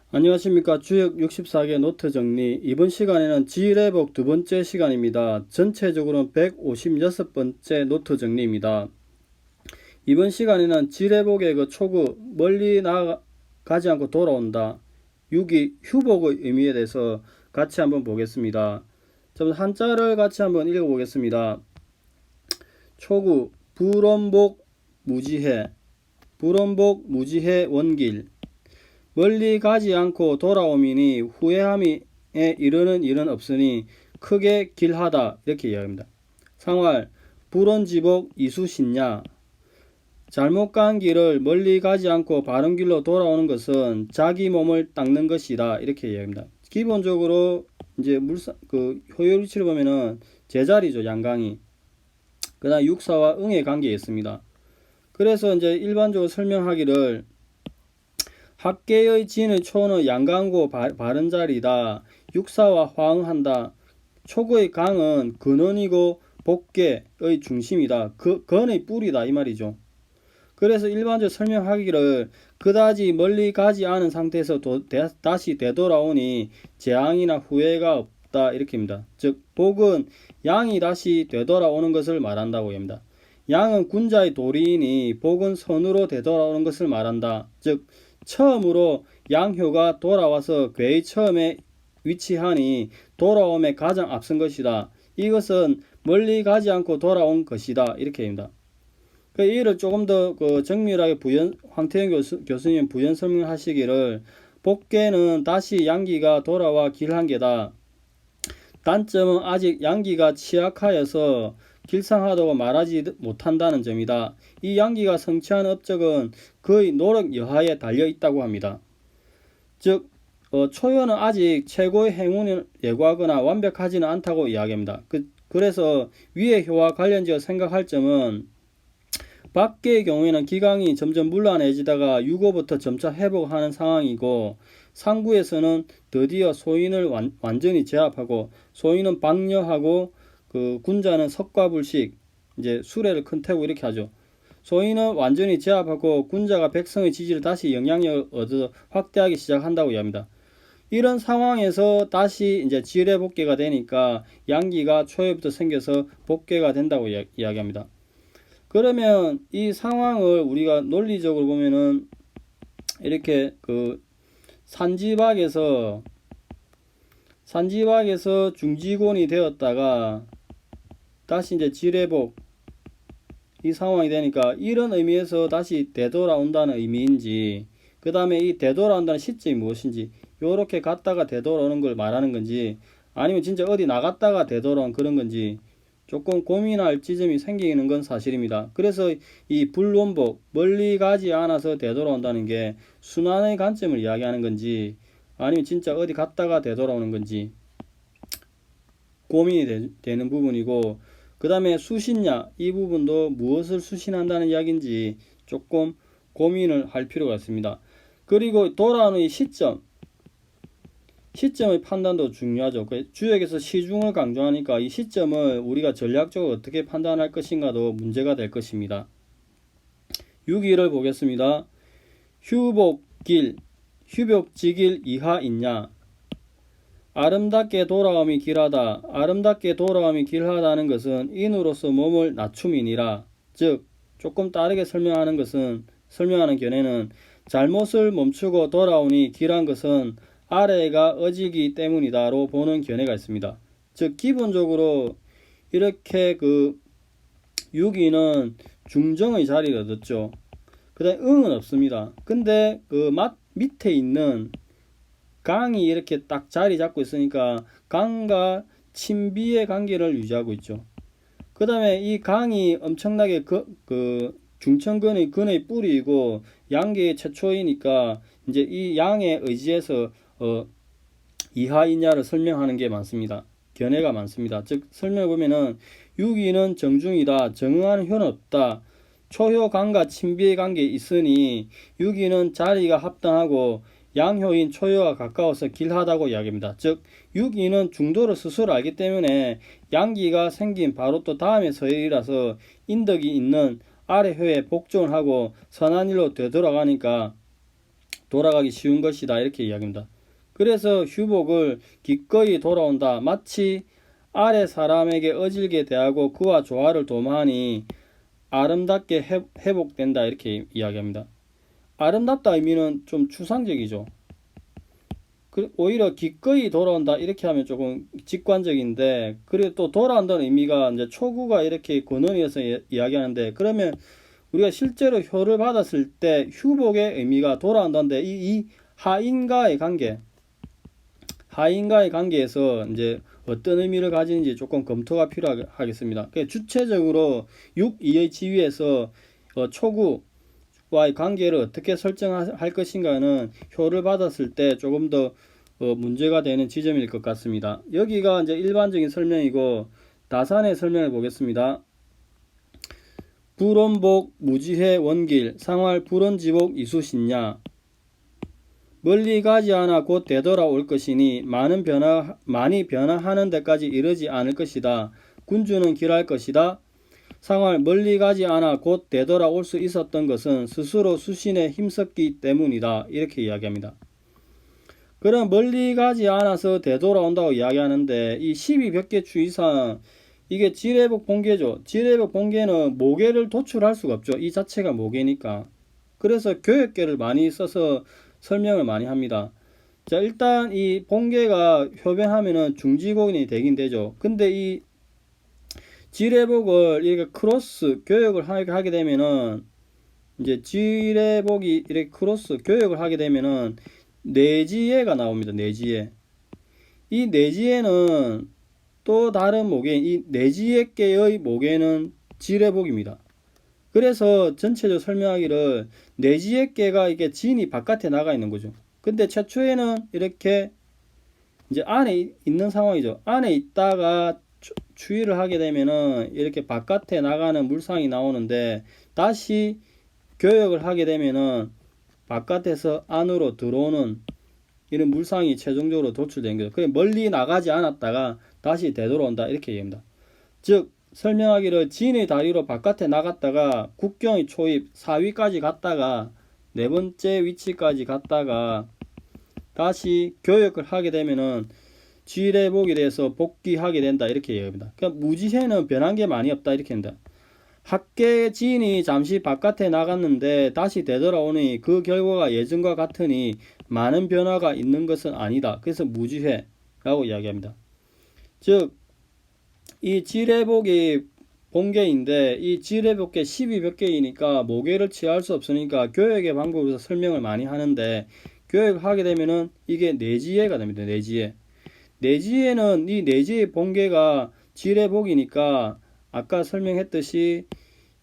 안녕하십니까. 주역 64개 노트 정리. 이번 시간에는 지뢰복 두 번째 시간입니다. 전체적으로는 156번째 노트 정리입니다. 이번 시간에는 지뢰복의 그 초구 멀리 나가지 않고 돌아온다. 6이 휴복의 의미에 대해서 같이 한번 보겠습니다. 좀 한자를 같이 한번 읽어보겠습니다. 초구 불원복 무지해, 불원복 무지해 원길, 멀리 가지 않고 돌아오미니 후회함에 이르는 일은 없으니 크게 길하다, 이렇게 이야기합니다. 상활 불원지복 이수신냐, 잘못 간 길을 멀리 가지 않고 바른 길로 돌아오는 것은 자기 몸을 닦는 것이다, 이렇게 이야기합니다. 기본적으로 이제 효율 위치를 보면은 제자리죠, 양강이. 그 다음 육사와 응의 관계에 있습니다. 그래서 이제 일반적으로 설명하기를 학계의 진의 초는 양강고 바른 자리다. 육사와 화응한다. 초구의 강은 근원이고 복계의 중심이다. 근의 뿌리다, 이 말이죠. 그래서 일반적으로 설명하기를 그다지 멀리 가지 않은 상태에서 다시 되돌아오니 재앙이나 후회가 없다, 이렇게입니다. 즉 복은 양이 다시 되돌아오는 것을 말한다고 합니다. 양은 군자의 도리이니 복은 선으로 되돌아오는 것을 말한다. 즉 처음으로 양효가 돌아와서 괴의 처음에 위치하니 돌아옴에 가장 앞선 것이다. 이것은 멀리 가지 않고 돌아온 것이다, 이렇게 합니다. 이를 조금 더 정밀하게 황태영 교수님 부연 설명하시기를 복계는 다시 양기가 돌아와 길한계다. 단점은 아직 양기가 취약하여서 길상하다고 말하지 못한다는 점이다. 이 양기가 성취하는 업적은 그의 노력 여하에 달려있다고 합니다. 즉 초효는 아직 최고의 행운을 예고하거나 완벽하지는 않다고 이야기합니다. 그래서 위의 효와 관련지어 생각할 점은 밖의 경우에는 기강이 점점 물러내지다가 유고부터 점차 회복하는 상황이고, 상구에서는 드디어 소인을 완전히 제압하고 소인은 방려하고 군자는 석과불식, 이제 수레를 큰태고 이렇게 하죠. 소인은 완전히 제압하고 군자가 백성의 지지를 다시 영향력을 얻어 확대하기 시작한다고 이야기합니다. 이런 상황에서 다시 이제 지뢰 복계가 되니까 양기가 초에부터 생겨서 복계가 된다고 이야기합니다. 그러면 이 상황을 우리가 논리적으로 보면은 이렇게 산지박에서 중지곤이 되었다가 다시 이제 지뢰복 이 상황이 되니까 이런 의미에서 다시 되돌아온다는 의미인지, 그 다음에 이 되돌아온다는 시점이 무엇인지, 요렇게 갔다가 되돌아오는 걸 말하는 건지, 아니면 진짜 어디 나갔다가 되돌아온 그런 건지 조금 고민할 지점이 생기는 건 사실입니다. 그래서 이 불원복, 멀리 가지 않아서 되돌아온다는 게 순환의 관점을 이야기하는 건지 아니면 진짜 어디 갔다가 되돌아오는 건지 고민이 되는 부분이고, 그 다음에 수신냐, 이 부분도 무엇을 수신한다는 이야기인지 조금 고민을 할 필요가 있습니다. 그리고 돌아오는 이 시점의 판단도 중요하죠. 주역에서 시중을 강조하니까 이 시점을 우리가 전략적으로 어떻게 판단할 것인가도 문제가 될 것입니다. 6일을 보겠습니다. 휴복길, 휴복지길 이하 있냐? 아름답게 돌아옴이 길하다. 아름답게 돌아옴이 길하다는 것은 인으로서 몸을 낮춤이니라. 즉 조금 다르게 설명하는 견해는 잘못을 멈추고 돌아오니 길한 것은 아래가 어지기 때문이다로 보는 견해가 있습니다. 즉 기본적으로 이렇게 6위는 중정의 자리를 얻었죠. 그 다음에 응은 없습니다. 근데 밑에 있는 강이 이렇게 딱 자리 잡고 있으니까 강과 친비의 관계를 유지하고 있죠. 그 다음에 이 강이 엄청나게 중천근의 근의 뿌리이고 양계의 최초이니까 이제 이 양에 의지해서 이하이냐를 설명하는 게 많습니다. 견해가 많습니다. 즉 설명을 보면은 유기는 정중이다. 정응하는 효는 없다. 초효강과 친비의 관계에 있으니 유기는 자리가 합당하고 양효인 초효와 가까워서 길하다고 이야기합니다. 즉 유기는 중도를 스스로 알기 때문에 양기가 생긴 바로 또 다음에 서열이라서 인덕이 있는 아래 효에 복종을 하고 선한 일로 되돌아가니까 돌아가기 쉬운 것이다 이렇게 이야기합니다. 그래서 휴복을 기꺼이 돌아온다. 마치 아래 사람에게 어질게 대하고 그와 조화를 도모하니 아름답게 회복된다 이렇게 이야기합니다. 아름답다 의미는 좀 추상적이죠. 오히려 기꺼이 돌아온다 이렇게 하면 조금 직관적인데, 그리고 또 돌아온다는 의미가 이제 초구가 이렇게 근원이어서 이야기하는데, 그러면 우리가 실제로 효를 받았을 때 휴복의 의미가 돌아온다는데 이 하인과의 관계에서 이제 어떤 의미를 가지는지 조금 검토가 필요하겠습니다. 주체적으로 6.2의 지위에서 초구와의 관계를 어떻게 설정할 것인가는 효를 받았을 때 조금 더 문제가 되는 지점일 것 같습니다. 여기가 이제 일반적인 설명이고, 다산의 설명을 보겠습니다. 불원복 무지해 원길 상활 불원지복 이수신냐. 멀리 가지 않아 곧 되돌아올 것이니 많이 변화하는 데까지 이르지 않을 것이다. 군주는 길할 것이다. 상활 멀리 가지 않아 곧 되돌아올 수 있었던 것은 스스로 수신에 힘썼기 때문이다. 이렇게 이야기합니다. 그럼 멀리 가지 않아서 되돌아온다고 이야기하는데, 이 12벽계 추이상 이게 지뢰복 본계죠. 지뢰복 본계는 모계를 도출할 수가 없죠. 이 자체가 모계니까. 그래서 교역계를 많이 써서 설명을 많이 합니다. 자, 일단 이 본계가 효변하면은 중지곡이 되긴 되죠. 근데 이 지뢰복을 이렇게 크로스 교역을 하게 되면은, 이제 지뢰복이 이렇게 크로스 교역을 하게 되면은 내지예가 나옵니다. 내지예. 이 내지예는 또 다른 모계인 이 내지예계의 모계는 지뢰복입니다. 그래서 전체적으로 설명하기를 내지예계가 이게 진이 바깥에 나가 있는 거죠. 근데 최초에는 이렇게 이제 안에 있는 상황이죠. 안에 있다가 추위를 하게 되면은 이렇게 바깥에 나가는 물상이 나오는데, 다시 교역을 하게 되면은 바깥에서 안으로 들어오는 이런 물상이 최종적으로 도출된 거죠. 그게 멀리 나가지 않았다가 다시 되돌아온다 이렇게 얘기합니다. 즉 설명하기를 진의 다리로 바깥에 나갔다가 국경의 초입 4위까지 갔다가 네 번째 위치까지 갔다가 다시 교역을 하게 되면은 지뢰복에 대해서 복귀하게 된다 이렇게 얘기합니다. 그러니까 무지해는 변한 게 많이 없다 이렇게 합니다. 학계 지인이 잠시 바깥에 나갔는데 다시 되돌아오니 그 결과가 예전과 같으니 많은 변화가 있는 것은 아니다. 그래서 무지해라고 이야기합니다. 즉 이 지뢰복이 본계인데 이 지뢰복계 12벽계이니까 모계를 취할 수 없으니까 교역의 방법에서 설명을 많이 하는데, 교역을 하게 되면은 이게 내지예가 됩니다. 내지예. 내지예는 이 내지의 본계가 지뢰복이니까 아까 설명했듯이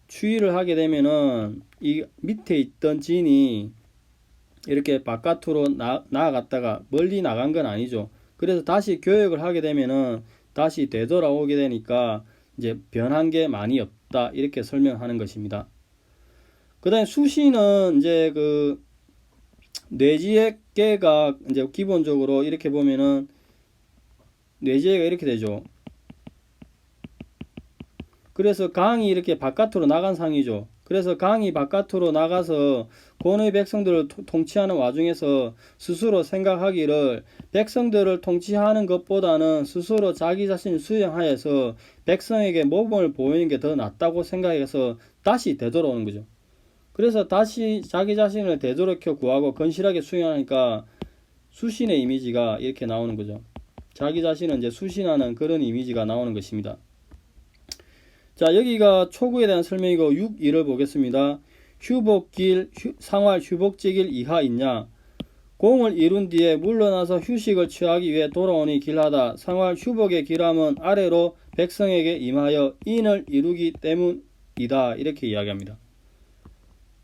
추위를 하게 되면은 이 밑에 있던 진이 이렇게 바깥으로 나아갔다가 멀리 나간 건 아니죠. 그래서 다시 교역을 하게 되면은 다시 되돌아오게 되니까 이제 변한 게 많이 없다 이렇게 설명하는 것입니다. 그 다음에 수시는 이제 그 뇌지액계가 이제 기본적으로 이렇게 보면은 뇌지액가 이렇게 되죠. 그래서 강이 이렇게 바깥으로 나간 상이죠. 그래서 강이 바깥으로 나가서 권의 백성들을 통치하는 와중에서 스스로 생각하기를 백성들을 통치하는 것보다는 스스로 자기 자신을 수용하여서 백성에게 모범을 보이는 게 더 낫다고 생각해서 다시 되돌아오는 거죠. 그래서 다시 자기 자신을 되돌이켜 구하고 건실하게 수용하니까 수신의 이미지가 이렇게 나오는 거죠. 자기 자신을 이제 수신하는 그런 이미지가 나오는 것입니다. 자, 여기가 초구에 대한 설명이고 6.2를 보겠습니다. 휴복길, 상활 휴복지길 이하 있냐. 공을 이룬 뒤에 물러나서 휴식을 취하기 위해 돌아오니 길하다. 상활 휴복의 길함은 아래로 백성에게 임하여 인을 이루기 때문이다. 이렇게 이야기합니다.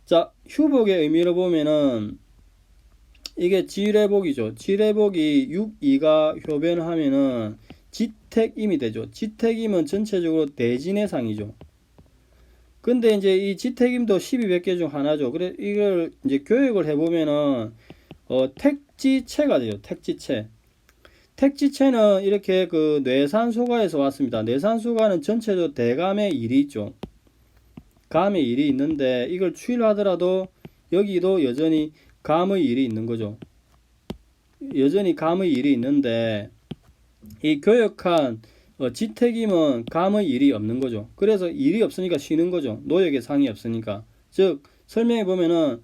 자, 휴복의 의미를 보면은 이게 지뢰복이죠. 지뢰복이 6.2가 효변을 하면은 지택임이 되죠. 지택임은 전체적으로 대진의 상이죠. 근데 이제 이 지택임도 12개 중 하나죠. 그래 이걸 이제 교육을 해보면은 택지체가 돼요. 택지체. 택지체는 이렇게 그 뇌산소가에서 왔습니다. 뇌산소가는 전체적으로 대감의 일이 있죠. 감의 일이 있는데 이걸 추이를 하더라도 여기도 여전히 감의 일이 있는 거죠. 여전히 감의 일이 있는데 이 교역한 지택임은 감의 일이 없는 거죠. 그래서 일이 없으니까 쉬는 거죠. 노역의 상이 없으니까. 즉 설명해 보면은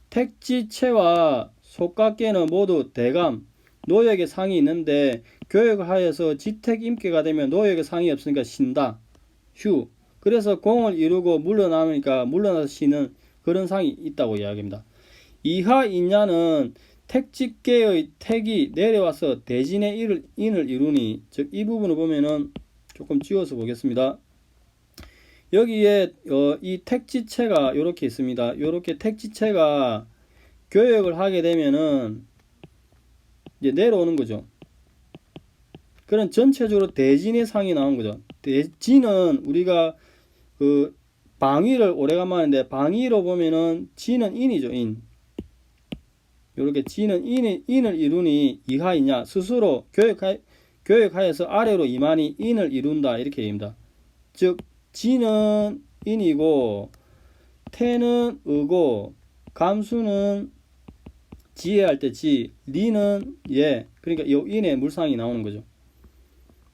택지체와 속각계는 모두 대감, 노역의 상이 있는데 교역을 하여서 지택임계가 되면 노역의 상이 없으니까 쉰다. 휴. 그래서 공을 이루고 물러나니까 물러나서 쉬는 그런 상이 있다고 이야기합니다. 이하 인야는 택지계의 택이 내려와서 대진의 인을 이루니, 즉 이 부분을 보면은 조금 지워서 보겠습니다. 여기에 이 택지체가 이렇게 있습니다. 이렇게 택지체가 교역을 하게 되면은 이제 내려오는 거죠. 그런 전체적으로 대진의 상이 나온 거죠. 대진은 우리가 그 방위를 오래간만에 했는데 방위로 보면은 진은 인이죠. 인. 이렇게 진은 인을 이루니 이하이냐 스스로 교역하여서 아래로 이만이 인을 이룬다 이렇게 얘기합니다. 즉 진은 인이고 태는 의고 감수는 지혜할 때 지, 리는 예. 그러니까 이 인의 물상이 나오는 거죠.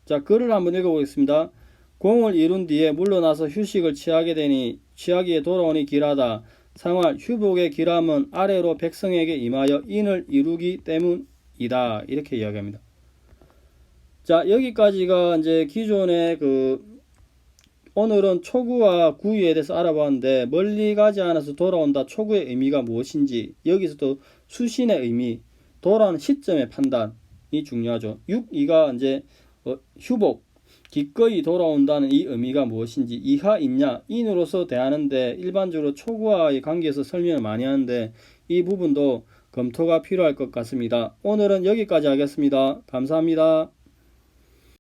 자, 글을 한번 읽어보겠습니다. 공을 이룬 뒤에 물러나서 휴식을 취하기에 돌아오니 길하다. 상활 휴복의 길함은 아래로 백성에게 임하여 인을 이루기 때문이다. 이렇게 이야기합니다. 자, 여기까지가 이제 기존의 오늘은 초구와 구유에 대해서 알아봤는데 멀리 가지 않아서 돌아온다. 초구의 의미가 무엇인지, 여기서도 수신의 의미, 돌아오는 시점의 판단이 중요하죠. 6.2가 이제 휴복, 기꺼이 돌아온다는 이 의미가 무엇인지, 이하 있냐, 인으로서 대하는데 일반적으로 초구와의 관계에서 설명을 많이 하는데 이 부분도 검토가 필요할 것 같습니다. 오늘은 여기까지 하겠습니다. 감사합니다.